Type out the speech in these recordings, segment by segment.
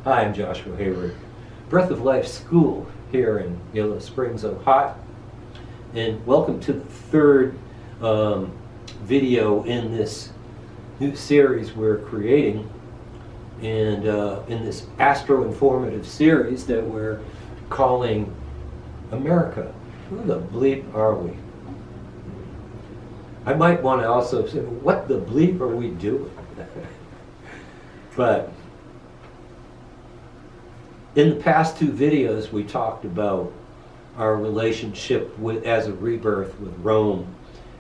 Hi, I'm Joshua Hayward, Breath of Life School here in Yellow Springs, Ohio. And welcome to the third video in this new series we're creating, and in this astro-informative series that we're calling America. Who the bleep are we? I might want to also say, what the bleep are we doing? But in the past two videos, we talked about our relationship with, as a rebirth with Rome,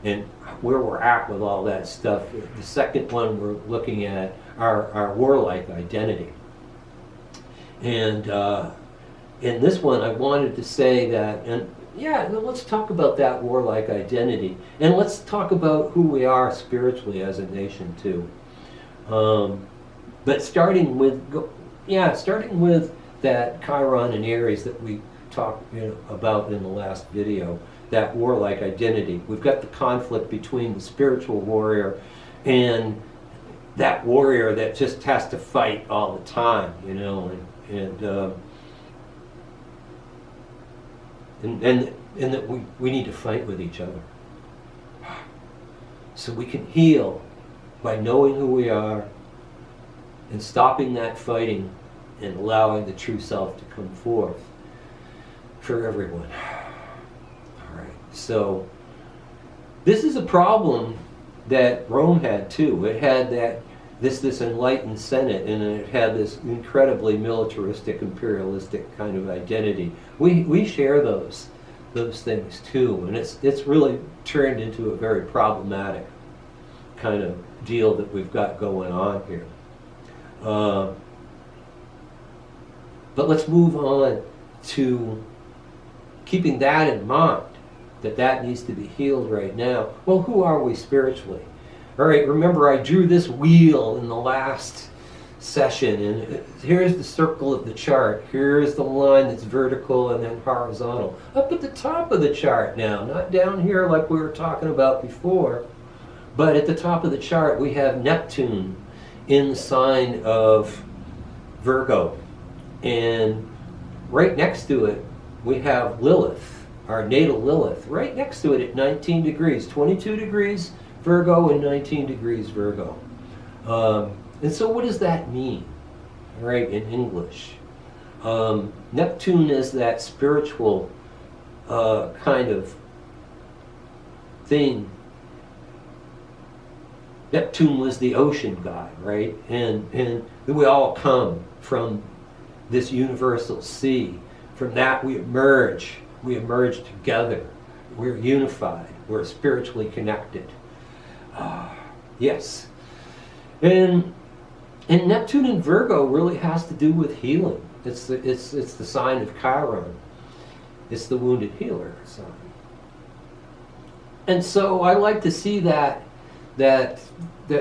and where we're at with all that stuff. The second one, we're looking at our warlike identity. And in this one, I wanted to say that, and yeah, let's talk about that warlike identity, and let's talk about who we are spiritually as a nation too. But starting with that Chiron and Aries that we talked about in the last video, that warlike identity. We've got the conflict between the spiritual warrior and that warrior that just has to fight all the time, and that we need to fight with each other. So we can heal by knowing who we are and stopping that fighting and allowing the true self to come forth for everyone. All right, so this is a problem that Rome had too. It had this enlightened Senate, and it had this incredibly militaristic, imperialistic kind of identity. We share those things too, and it's really turned into a very problematic kind of deal that we've got going on here. But let's move on to keeping that in mind, that needs to be healed right now. Well, who are we spiritually? All right, remember I drew this wheel in the last session, and here's the circle of the chart. Here's the line that's vertical and then horizontal. Up at the top of the chart now, not down here like we were talking about before, but at the top of the chart we have Neptune in the sign of Virgo. And right next to it we have Lilith, our natal Lilith, right next to it at 19 degrees, 22 degrees Virgo and 19 degrees Virgo. And so what does that mean, right, in English? Neptune is that spiritual kind of thing. Neptune was the ocean god, right? And we all come from this universal sea. From that we emerge together. We're unified. We're spiritually connected. Yes. And Neptune in Virgo really has to do with healing. It's the sign of Chiron. It's the wounded healer sign. And so I like to see that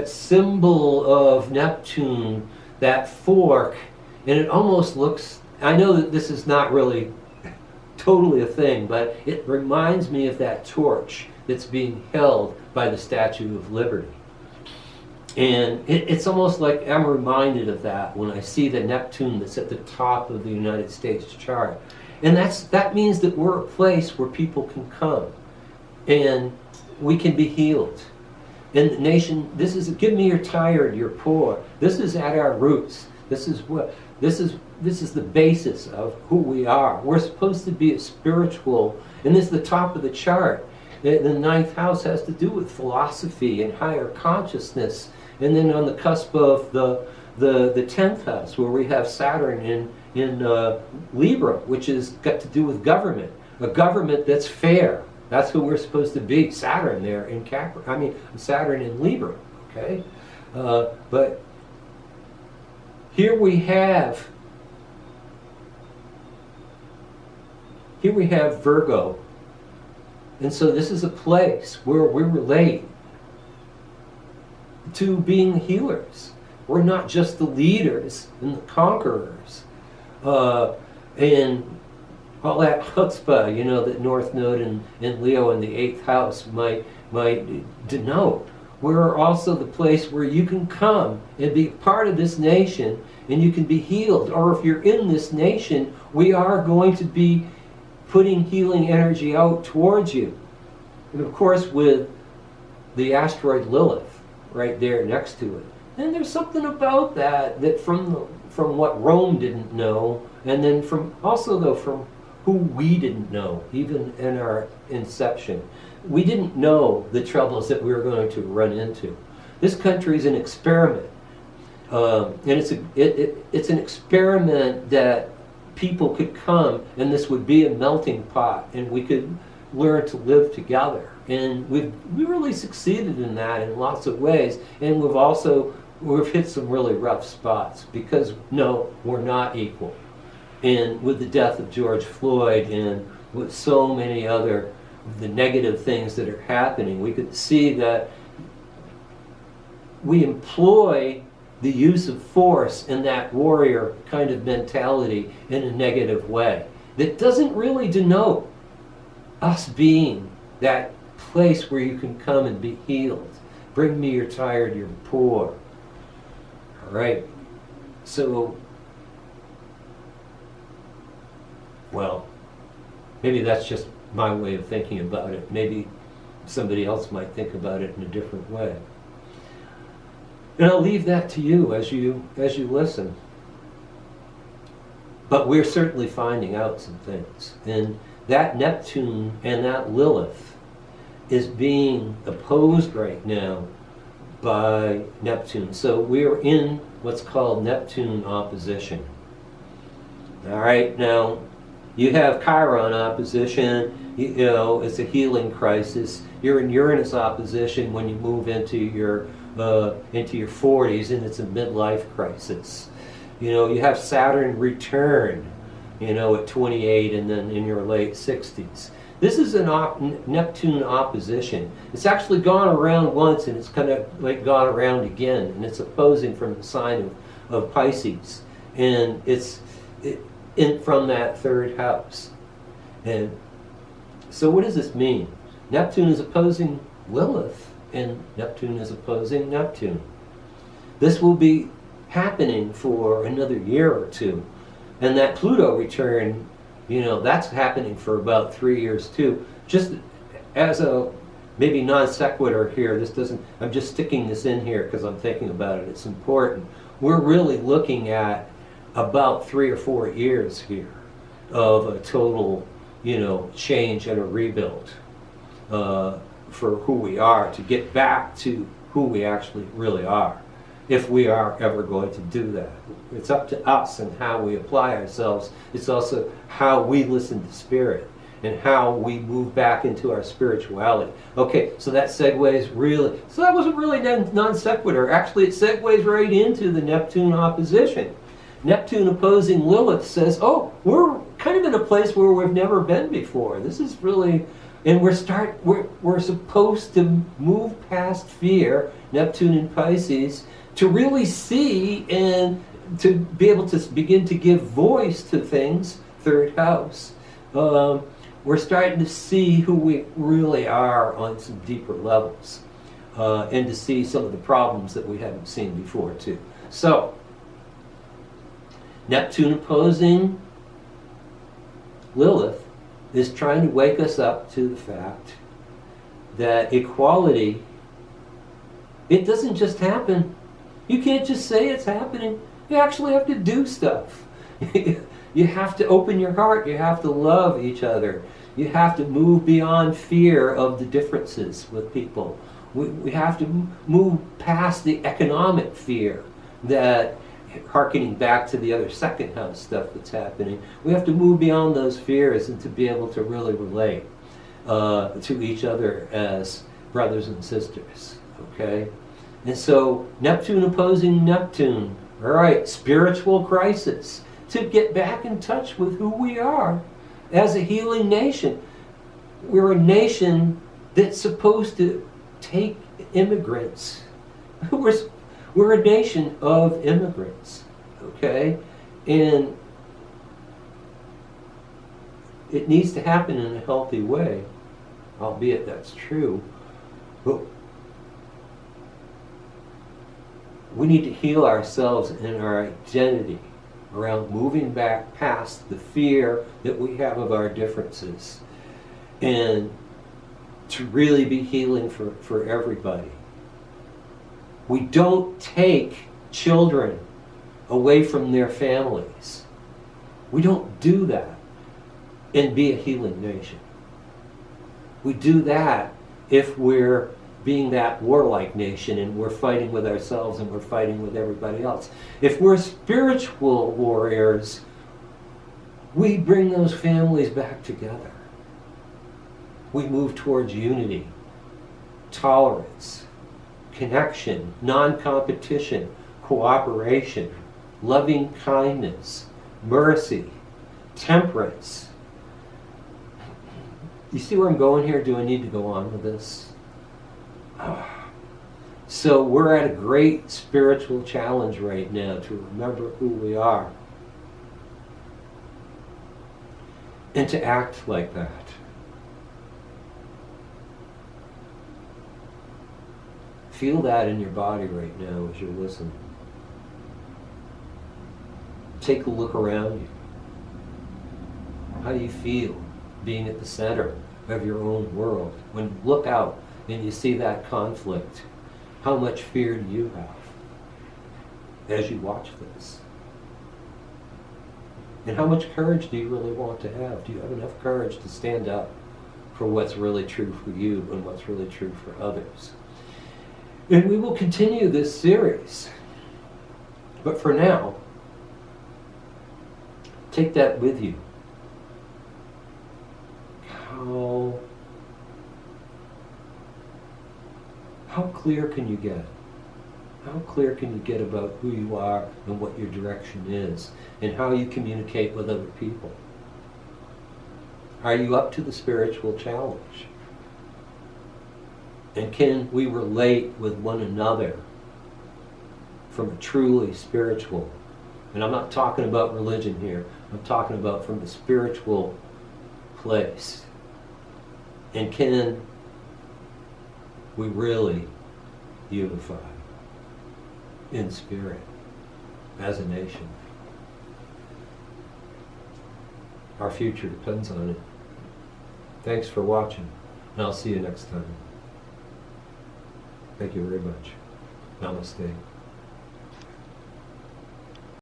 symbol of Neptune, that fork, and it almost looks, I know that this is not really totally a thing, but it reminds me of that torch that's being held by the Statue of Liberty. And it's almost like I'm reminded of that when I see the Neptune that's at the top of the United States chart. And that means that we're a place where people can come and we can be healed. And the nation, this is, give me your tired, you're poor. This is at our roots. This is the basis of who we are. We're supposed to be a spiritual, and this is the top of the chart. The ninth house has to do with philosophy and higher consciousness. And then on the cusp of the 10th house, where we have Saturn in Libra, which has got to do with government. A government that's fair. That's who we're supposed to be. Saturn there in Saturn in Libra. Okay? But here we have Virgo. And so this is a place where we relate to being healers. We're not just the leaders and the conquerors. And all that chutzpah, that North Node and Leo in the 8th house might denote. We're also the place where you can come and be part of this nation and you can be healed. Or if you're in this nation, we are going to be putting healing energy out towards you. And of course, with the asteroid Lilith right there next to it. And there's something about that from what Rome didn't know, and then from who we didn't know, even in our inception. We didn't know the troubles that we were going to run into. This country is an experiment, and it's an experiment that people could come, and this would be a melting pot, and we could learn to live together. And we really succeeded in that in lots of ways, and we've hit some really rough spots, because no, we're not equal. And with the death of George Floyd, and with so many other the negative things that are happening, we could see that we employ the use of force in that warrior kind of mentality in a negative way that doesn't really denote us being that place where you can come and be healed. Bring me you're tired, you're poor. All right. So, well, maybe that's just my way of thinking about it. Maybe somebody else might think about it in a different way. And I'll leave that to you as you listen. But we're certainly finding out some things. And that Neptune and that Lilith is being opposed right now by Neptune. So we're in what's called Neptune opposition. All right, now you have Chiron opposition. You know, it's a healing crisis. You're in Uranus opposition when you move into your 40s, and it's a midlife crisis. You know, you have Saturn return, you know, at 28, and then in your late 60s. This is a Neptune opposition. It's actually gone around once, and it's kind of like gone around again, and it's opposing from the sign of Pisces, and it's from that third house. And so what does this mean? Neptune is opposing Lilith, and Neptune is opposing Neptune. This will be happening for another year or two. And that Pluto return, you know, that's happening for about 3 years too. Just as a maybe non sequitur here, I'm just sticking this in here because I'm thinking about it, it's important. We're really looking at about 3 or 4 years here of a total, you know, change and a rebuild for who we are, to get back to who we actually really are, if we are ever going to do that. It's up to us and how we apply ourselves. It's also how we listen to Spirit and how we move back into our spirituality. Okay, so that segues really, so that wasn't really non sequitur. Actually, it segues right into the Neptune opposition. Neptune opposing Lilith says, oh, we're kind of in a place where we've never been before. This is really, and we're supposed to move past fear, Neptune and Pisces, to really see and to be able to begin to give voice to things, third house. We're starting to see who we really are on some deeper levels, and to see some of the problems that we haven't seen before too. So, Neptune opposing Lilith is trying to wake us up to the fact that equality, it doesn't just happen. You can't just say it's happening. You actually have to do stuff. You have to open your heart. You have to love each other. You have to move beyond fear of the differences with people. We have to move past the economic fear that, hearkening back to the other second house stuff that's happening, we have to move beyond those fears and to be able to really relate to each other as brothers and sisters. Okay? And so, Neptune opposing Neptune. All right, spiritual crisis. To get back in touch with who we are as a healing nation. We're a nation that's supposed to take immigrants. We're a nation of immigrants, okay? And it needs to happen in a healthy way, albeit that's true. But we need to heal ourselves and our identity around moving back past the fear that we have of our differences, and to really be healing for everybody. We don't take children away from their families. We don't do that and be a healing nation. We do that if we're being that warlike nation and we're fighting with ourselves and we're fighting with everybody else. If we're spiritual warriors, we bring those families back together. We move towards unity, tolerance, connection, non-competition, cooperation, loving kindness, mercy, temperance. You see where I'm going here? Do I need to go on with this? So we're at a great spiritual challenge right now to remember who we are and to act like that. Feel that in your body right now as you're listening. Take a look around you. How do you feel being at the center of your own world? When you look out and you see that conflict, how much fear do you have as you watch this? And how much courage do you really want to have? Do you have enough courage to stand up for what's really true for you and what's really true for others? And we will continue this series. But for now, take that with you. How clear can you get? How clear can you get about who you are and what your direction is and how you communicate with other people? Are you up to the spiritual challenge? And can we relate with one another from a truly spiritual, and I'm not talking about religion here, I'm talking about from the spiritual place. And can we really unify in spirit as a nation? Our future depends on it. Thanks for watching, and I'll see you next time. Thank you very much. Namaste.